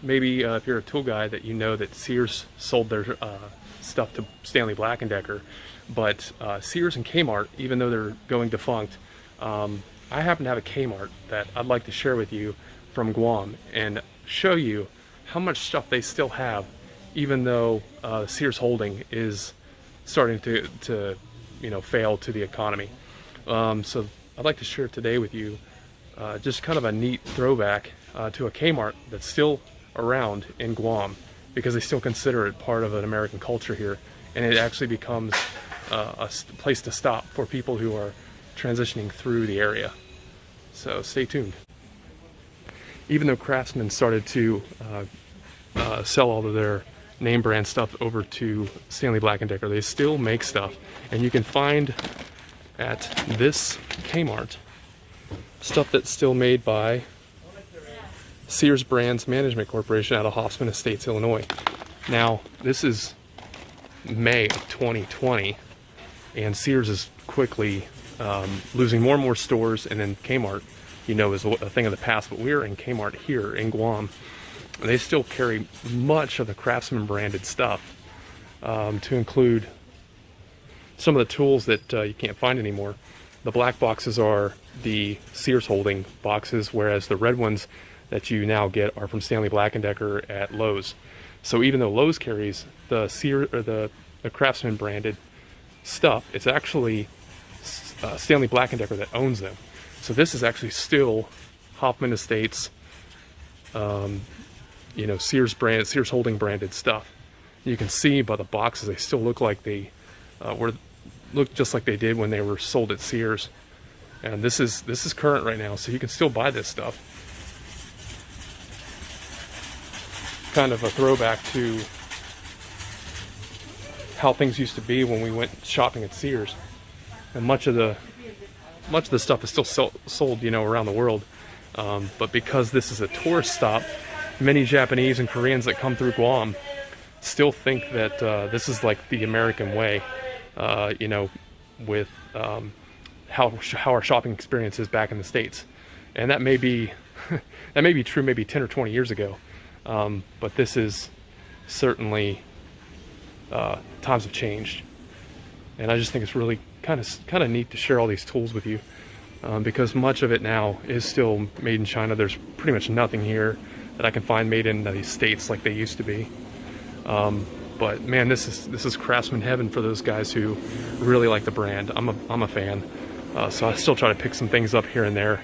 Maybe if you're a tool guy that you know that Sears sold their stuff to Stanley Black & Decker, but Sears and Kmart, even though they're going defunct, I happen to have a Kmart that I'd like to share with you from Guam and show you how much stuff they still have, even though Sears holding is starting to fail to the economy. So I'd like to share today with you just kind of a neat throwback to a Kmart that's still around in Guam, because they still consider it part of an American culture here, and it actually becomes a place to stop for people who are transitioning through the area. So stay tuned. Even though Craftsman started to sell all of their name brand stuff over to Stanley Black & Decker, they still make stuff, and you can find at this Kmart stuff that's still made by Sears Brands Management Corporation out of Hoffman Estates, Illinois. Now, this is May of 2020, and Sears is quickly losing more and more stores, and then Kmart, is a thing of the past, but we're in Kmart here in Guam, and they still carry much of the Craftsman branded stuff, to include some of the tools that you can't find anymore. The black boxes are the Sears holding boxes, whereas the red ones that you now get are from Stanley Black & Decker at Lowe's. So even though Lowe's carries the the Craftsman branded stuff, it's actually Stanley Black & Decker that owns them. So this is actually still Hoffman Estates, Sears holding branded stuff. You can see by the boxes they still look like they look just like they did when they were sold at Sears. And this is current right now, so you can still buy this stuff. Kind of a throwback to how things used to be when we went shopping at Sears. And much of the stuff is still sold, around the world. But because this is a tourist stop, many Japanese and Koreans that come through Guam still think that this is like the American way, with how our shopping experience is back in the States. And that may be true maybe 10 or 20 years ago. But this is certainly times have changed, and I just think it's really kind of neat to share all these tools with you, because much of it now is still made in China. There's pretty much nothing here that I can find made in the States like they used to be. But man, this is Craftsman heaven for those guys who really like the brand. I'm a fan, so I still try to pick some things up here and there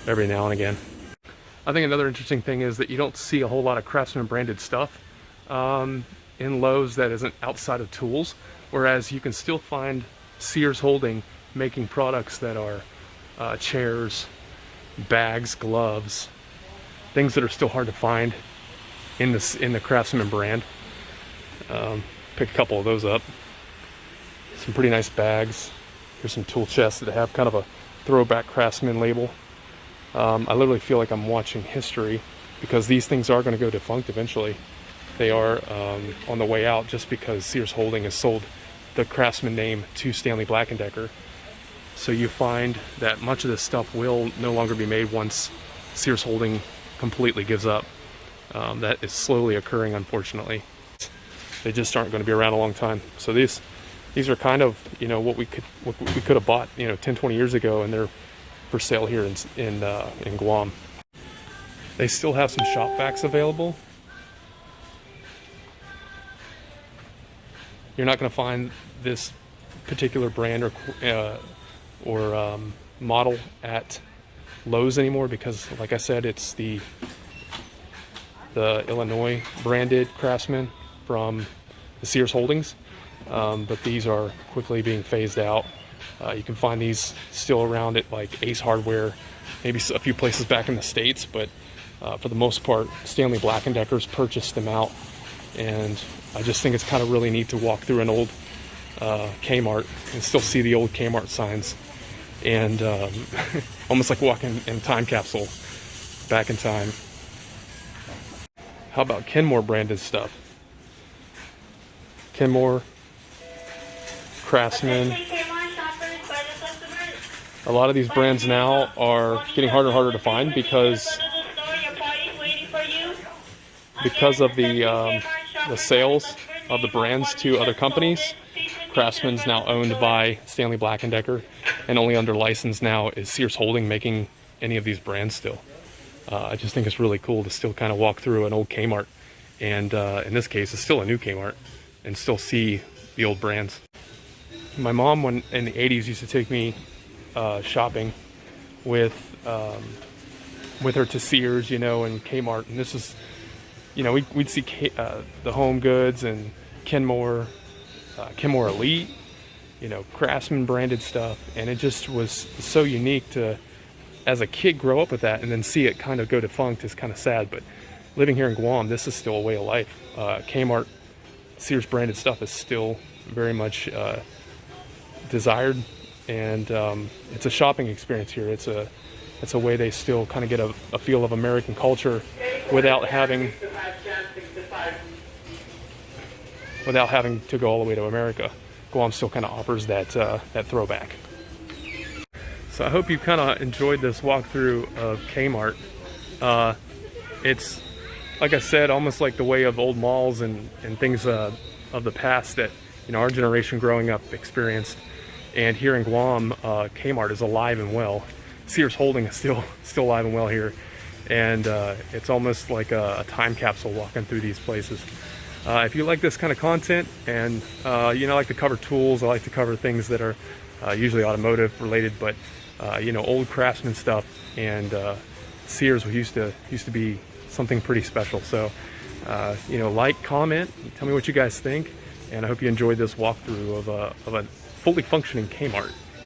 every now and again. I think another interesting thing is that you don't see a whole lot of Craftsman branded stuff in Lowe's that isn't outside of tools, whereas you can still find Sears holding making products that are chairs, bags, gloves, things that are still hard to find in the Craftsman brand. Pick a couple of those up. Some pretty nice bags. Here's some tool chests that have kind of a throwback Craftsman label. I literally feel like I'm watching history, because these things are going to go defunct eventually. They are on the way out, just because Sears Holding has sold the Craftsman name to Stanley Black & Decker. So you find that much of this stuff will no longer be made once Sears Holding completely gives up. That is slowly occurring, unfortunately. They just aren't going to be around a long time. So these are kind of what we could have bought 10, 20 years ago, and they're for sale here in Guam. They still have some shop vacs available. You're not going to find this particular brand or model at Lowe's anymore, because, like I said, it's the Illinois branded Craftsman from the Sears Holdings. But these are quickly being phased out. You can find these still around at like Ace Hardware, maybe a few places back in the States, but for the most part, Stanley Black & Decker's purchased them out. And I just think it's kind of really neat to walk through an old Kmart and still see the old Kmart signs, and almost like walking in a time capsule back in time. How about Kenmore branded stuff? Kenmore, Craftsman. A lot of these brands now are getting harder and harder to find, because because of the sales of the brands to other companies, Craftsman's now owned by Stanley Black & Decker, and only under license now is Sears Holding making any of these brands still. I just think it's really cool to still kind of walk through an old Kmart, and in this case, it's still a new Kmart, and still see the old brands. My mom, when in the 80s, used to take me shopping with her to Sears, you know, and Kmart, and this is, you know, we'd see the Home Goods and Kenmore, Kenmore Elite, you know, Craftsman branded stuff, and it just was so unique to, as a kid, grow up with that and then see it kind of go defunct is kind of sad. But living here in Guam, this is still a way of life. Kmart, Sears branded stuff is still very much desired, and it's a shopping experience here. It's a way they still kind of get a feel of American culture without having to go all the way to America. Guam still kind of offers that throwback. So I hope you kind of enjoyed this walkthrough of Kmart. It's, like I said, almost like the way of old malls and things of the past that, you know, our generation growing up experienced. And here in Guam, Kmart is alive and well. Sears Holding is still alive and well here, and it's almost like a time capsule walking through these places. If you like this kind of content, and you know, I like to cover tools, I like to cover things that are usually automotive related, but you know, old Craftsman stuff, and Sears used to be something pretty special. So you know, like, comment, tell me what you guys think, and I hope you enjoyed this walkthrough of a fully functioning Kmart.